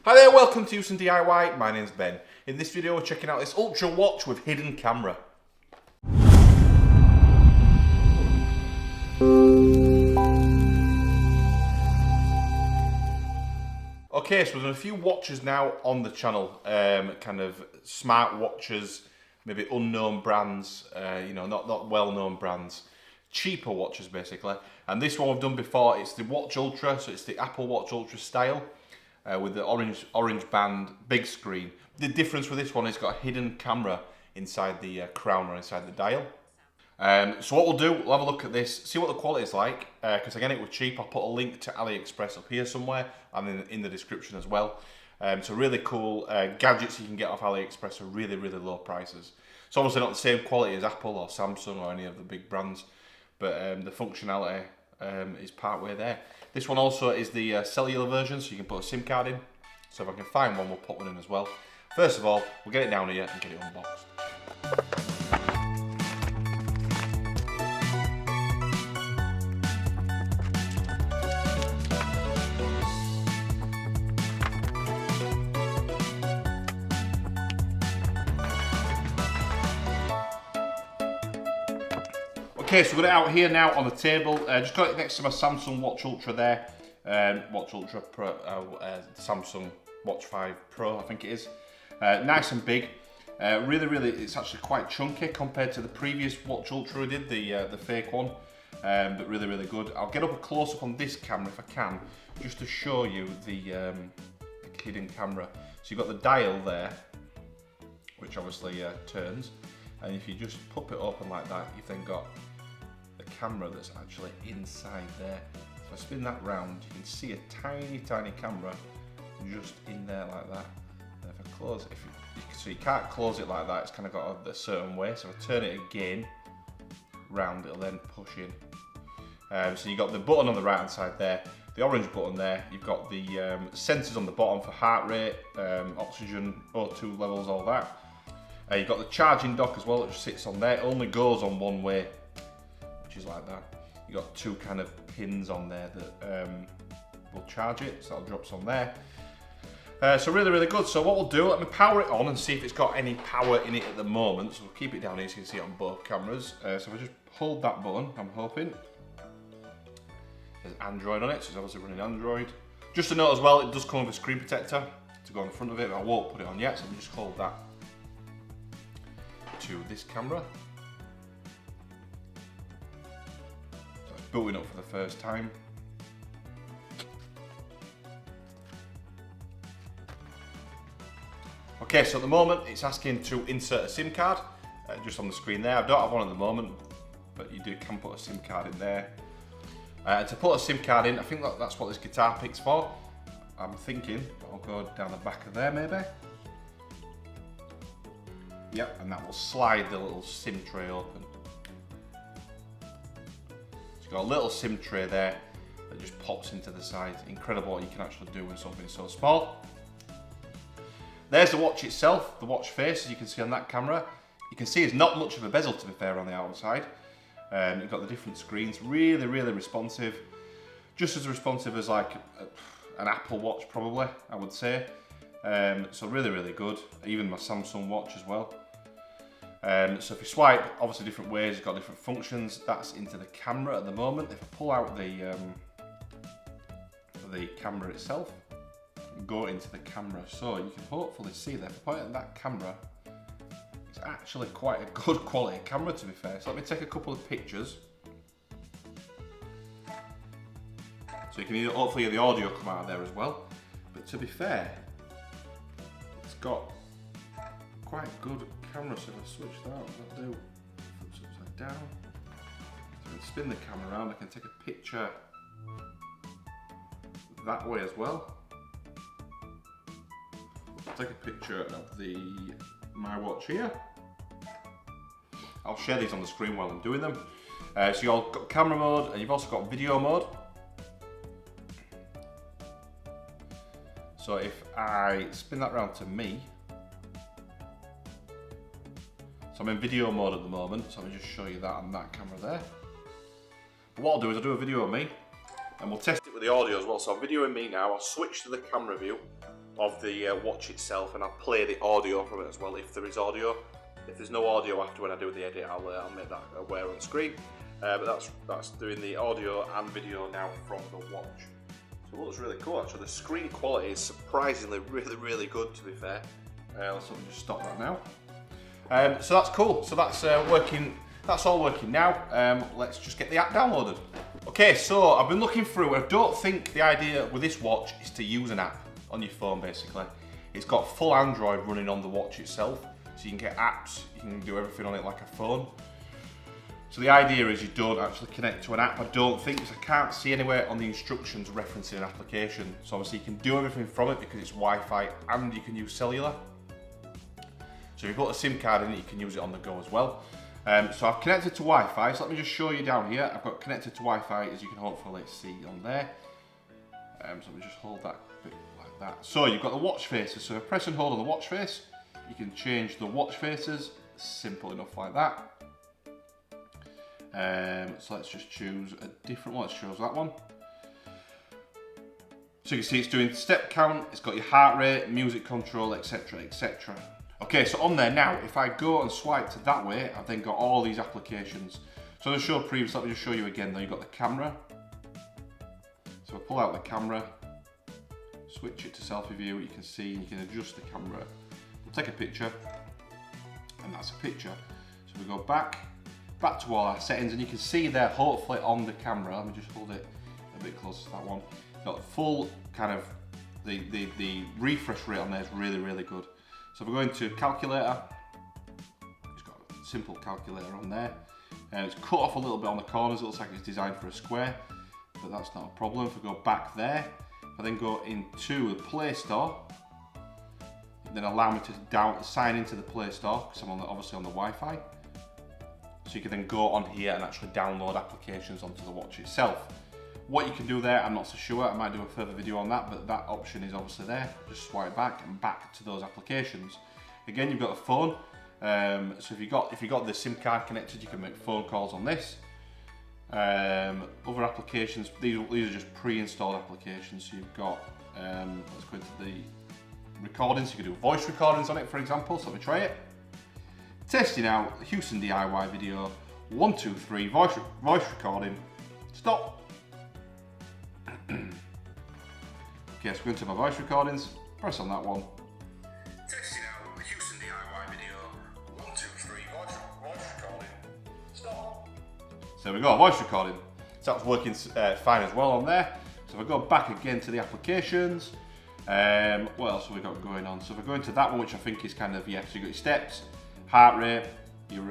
Hi there, welcome to Use and DIY. My name's Ben. In this video we're checking out this Ultra watch with hidden camera. Okay, so there's a few watches now on the channel, kind of smart watches, maybe unknown brands, not well-known brands, cheaper watches basically. And this one we've done before, it's the Watch Ultra, so it's the Apple Watch Ultra style. With the orange band, big screen. The difference with this one is it's got a hidden camera inside the crown or inside the dial. So what we'll do, we'll have a look at this, see what the quality is like, because again it was cheap. I'll put a link to AliExpress up here somewhere and in the description as well. So really cool gadgets you can get off AliExpress for really, really low prices. It's obviously not the same quality as Apple or Samsung or any of the big brands, but the functionality is part way there. This one also is the cellular version, so you can put a SIM card in. So if I can find one, we'll put one in as well. First of all, we'll get it down here and get it unboxed. Okay, so we've got it out here now on the table. Just got it next to my Samsung Watch Ultra there. Watch Ultra Pro, Samsung Watch 5 Pro, I think it is. Nice and big. Really, it's actually quite chunky compared to the previous Watch Ultra we did, the fake one. But really good. I'll get up a close-up on this camera if I can, just to show you the hidden camera. So you've got the dial there, which obviously turns. And if you just pop it open like that, you've then got the camera that's actually inside there. If I spin that round, you can see a tiny camera just in there like that. And if I close it, so you can't close it like that, it's kind of got a certain way. So if I turn it again round, it'll then push in. So you've got the button on the right hand side there, the orange button there. You've got the sensors on the bottom for heart rate, oxygen, O2 levels, all that. You've got the charging dock as well, which sits on there. It only goes on one way, which is like that. You've got two kind of pins on there that will charge it, so that drops on there. So really good. So what we'll do, let me power it on and see if it's got any power in it at the moment. So we'll keep it down here so you can see it on both cameras. So if I just hold that button, I'm hoping. There's Android on it, so it's obviously running Android. Just to note as well, it does come with a screen protector to go on the front of it, but I won't put it on yet, so we'll just hold that to this camera. So it's booting up for the first time. Okay, so at the moment it's asking to insert a SIM card, just on the screen there. I don't have one at the moment, but you can put a SIM card in there. To put a SIM card in, I think that's what this guitar pick's for. I'm thinking I'll go down the back of there maybe. Yep, and that will slide the little SIM tray open. So you've got a little SIM tray there that just pops into the side. Incredible what you can actually do with something so small. There's the watch itself, the watch face, as you can see on that camera. You can see it's not much of a bezel, to be fair, on the outside. You've got the different screens, really responsive. Just as responsive as like an Apple Watch, probably, I would say. So really good. Even my Samsung Watch as well. So if you swipe, obviously different ways, it's got different functions. That's into the camera at the moment. If I pull out the camera itself, go into the camera, so you can hopefully see that if I point at that camera, it's actually quite a good quality camera, to be fair. So let me take a couple of pictures. So you can hopefully hear the audio come out of there as well. But to be fair, it's got quite good camera. So if I switch that, what I'll do, flips upside down. So I can spin the camera around, I can take a picture that way as well. I'll take a picture of my watch here. I'll share these on the screen while I'm doing them. So you've got camera mode and you've also got video mode. So if I spin that round to me, so I'm in video mode at the moment, so let me just show you that on that camera there. But what I'll do is I'll do a video of me, and we'll test it with the audio as well. So I'm videoing me now, I'll switch to the camera view, of the watch itself, and I'll play the audio from it as well if there is audio. If there's no audio after when I do the edit, I'll make that aware on screen. But that's doing the audio and video now from the watch. So it looks really cool actually. The screen quality is surprisingly really good, to be fair. Let's just stop that now. So that's cool. So that's working. That's all working now. Let's just get the app downloaded. Okay, so I've been looking through. I don't think the idea with this watch is to use an app on your phone. Basically, it's got full Android running on the watch itself, so you can get apps. You can do everything on it like a phone. So the idea is you don't actually connect to an app, I don't think, because I can't see anywhere on the instructions referencing an application. So obviously you can do everything from it because it's Wi-Fi and you can use cellular. So if you've got a SIM card in it, you can use it on the go as well. So I've connected to Wi-Fi, so let me just show you down here. I've got connected to Wi-Fi, as you can hopefully see on there. So let me just hold that bit like that. So you've got the watch faces, so if I press and hold on the watch face, you can change the watch faces, simple enough like that. So let's just choose a different one. Let's choose that one. So you can see it's doing step count, it's got your heart rate, music control, etc, etc. Okay, so on there now, if I go and swipe to that way, I've then got all these applications. So as I showed previously, let me just show you again though. You've got the camera. So I pull out the camera, switch it to selfie view, you can see, you can adjust the camera. We'll take a picture, and that's a picture. So we go back to all our settings, and you can see there, hopefully on the camera, let me just hold it a bit closer to that one. Got full kind of, the refresh rate on there is really good. So if we go into calculator, it's got a simple calculator on there. It's cut off a little bit on the corners, it looks like it's designed for a square, but that's not a problem. If we go back there, I then go into the Play Store, then allow me to sign into the Play Store, because I'm obviously on the Wi-Fi. So you can then go on here and actually download applications onto the watch itself. What you can do there, I'm not so sure, I might do a further video on that, but that option is obviously there. Just swipe back and back to those applications. Again, you've got a phone, so if you got the SIM card connected, you can make phone calls on this. Other applications, these are just pre-installed applications, so you've got, let's go into the recordings, you can do voice recordings on it, for example, so let me try it. Testing out Houston DIY video, 1, 2, 3, voice recording, stop. Okay, so go into my voice recordings, press on that one. Testing out Houston DIY video, 1, 2, 3, voice recording, stop. So there we go, voice recording. So that's working fine as well on there. So if I go back again to the applications, what else have we got going on? So if I go into that one, which I think is kind of, yeah, so you've got your steps, heart rate, your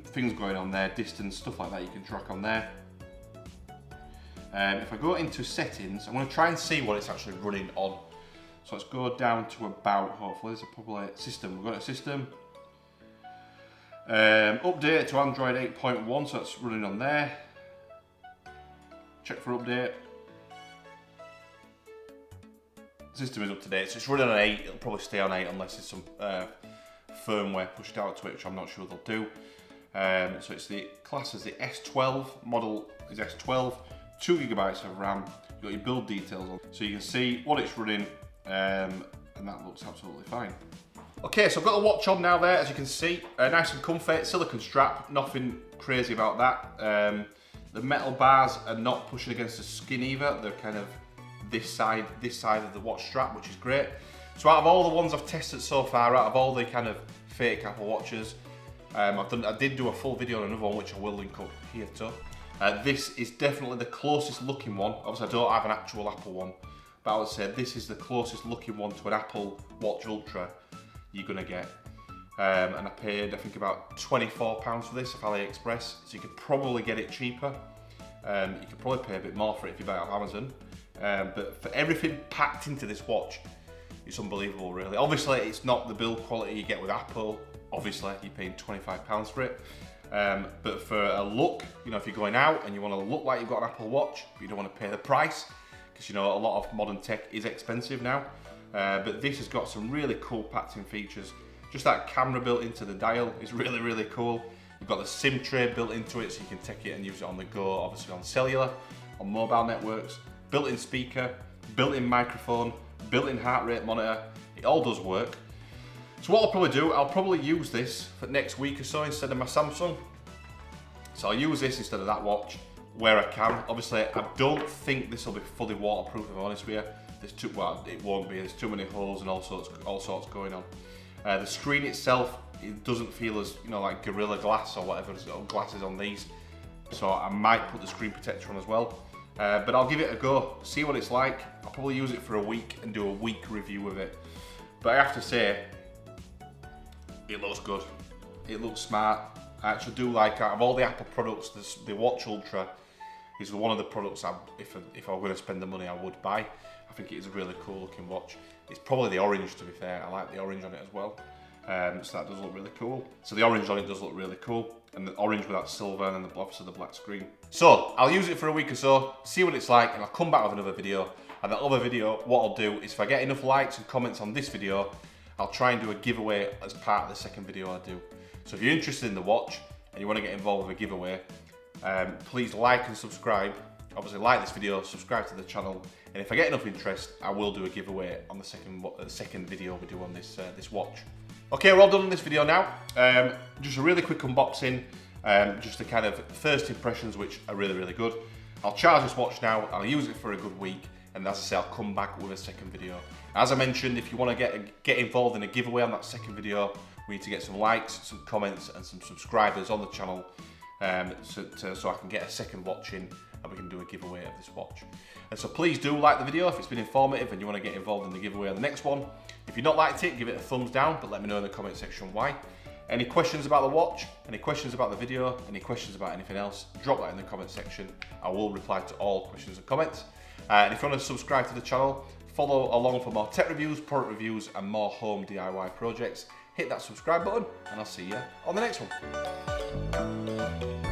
things going on there, distance, stuff like that you can track on there. If I go into settings, I'm going to try and see what it's actually running on. So let's go down to about, hopefully, there's probably system. We've got a system. Update to Android 8.1, so that's running on there. Check for update. System is up to date, so it's running on 8. It'll probably stay on 8 unless there's some firmware pushed out to it, which I'm not sure they'll do. So it's the class as the S12, model is S12, 2 GB of RAM, you've got your build details on, so you can see what it's running, and that looks absolutely fine. Okay, so I've got the watch on now there, as you can see, nice and comfy, silicone strap, nothing crazy about that. The metal bars are not pushing against the skin either, they're kind of this side of the watch strap, which is great. So out of all the ones I've tested so far, out of all the kind of fake Apple Watches, I did do a full video on another one, which I will link up here too. This is definitely the closest looking one. Obviously I don't have an actual Apple one, but I would say this is the closest looking one to an Apple Watch Ultra you're gonna get. And I paid, I think, about £24 for this off AliExpress, so you could probably get it cheaper. You could probably pay a bit more for it if you buy it off Amazon. But for everything packed into this watch, it's unbelievable really. Obviously it's not the build quality you get with Apple, obviously you're paying £25 for it. But for a look, you know, if you're going out and you want to look like you've got an Apple Watch, but you don't want to pay the price, because you know a lot of modern tech is expensive now. But this has got some really cool packed-in features. Just that camera built into the dial is really cool. You've got the SIM tray built into it, so you can take it and use it on the go, obviously on cellular, on mobile networks. Built-in speaker, built-in microphone, built-in heart rate monitor. it all does work. So what I'll probably do, I'll probably use this for next week or so instead of my Samsung. So I'll use this instead of that watch where I can. Obviously, I don't think this will be fully waterproof, if I'm honest with you. Well, it won't be. There's too many holes and all sorts going on. The screen itself, it doesn't feel as, you know, like Gorilla Glass or whatever glasses on these. So I might put the screen protector on as well. But I'll give it a go, see what it's like. I'll probably use it for a week and do a week review of it. But I have to say, it looks good. It looks smart. I actually do like, out of all the Apple products, the Watch Ultra is one of the products if I were going to spend the money, I would buy. I think it is a really cool looking watch. It's probably the orange, to be fair. I like the orange on it as well. So that does look really cool. So the orange on it does look really cool. And the orange with that silver and then obviously the black screen. So I'll use it for a week or so, see what it's like, and I'll come back with another video. And that other video, what I'll do is if I get enough likes and comments on this video, I'll try and do a giveaway as part of the second video I do. So if you're interested in the watch and you want to get involved with a giveaway, please like and subscribe. Obviously like this video, subscribe to the channel, and if I get enough interest, I will do a giveaway on the second video we do on this watch. Okay, we're all done in this video now. Just a really quick unboxing, just the kind of first impressions, which are really, really good. I'll charge this watch now, I'll use it for a good week, and as I say, I'll come back with a second video. As I mentioned, if you want to get involved in a giveaway on that second video, we need to get some likes, some comments, and some subscribers on the channel, so I can get a second watch in, and we can do a giveaway of this watch. And so please do like the video if it's been informative and you want to get involved in the giveaway on the next one. If you've not liked it, give it a thumbs down, but let me know in the comment section why. Any questions about the watch, any questions about the video, any questions about anything else, drop that in the comment section. I will reply to all questions and comments. And if you want to subscribe to the channel, follow along for more tech reviews, product reviews, and more home DIY projects, hit that subscribe button, and I'll see you on the next one.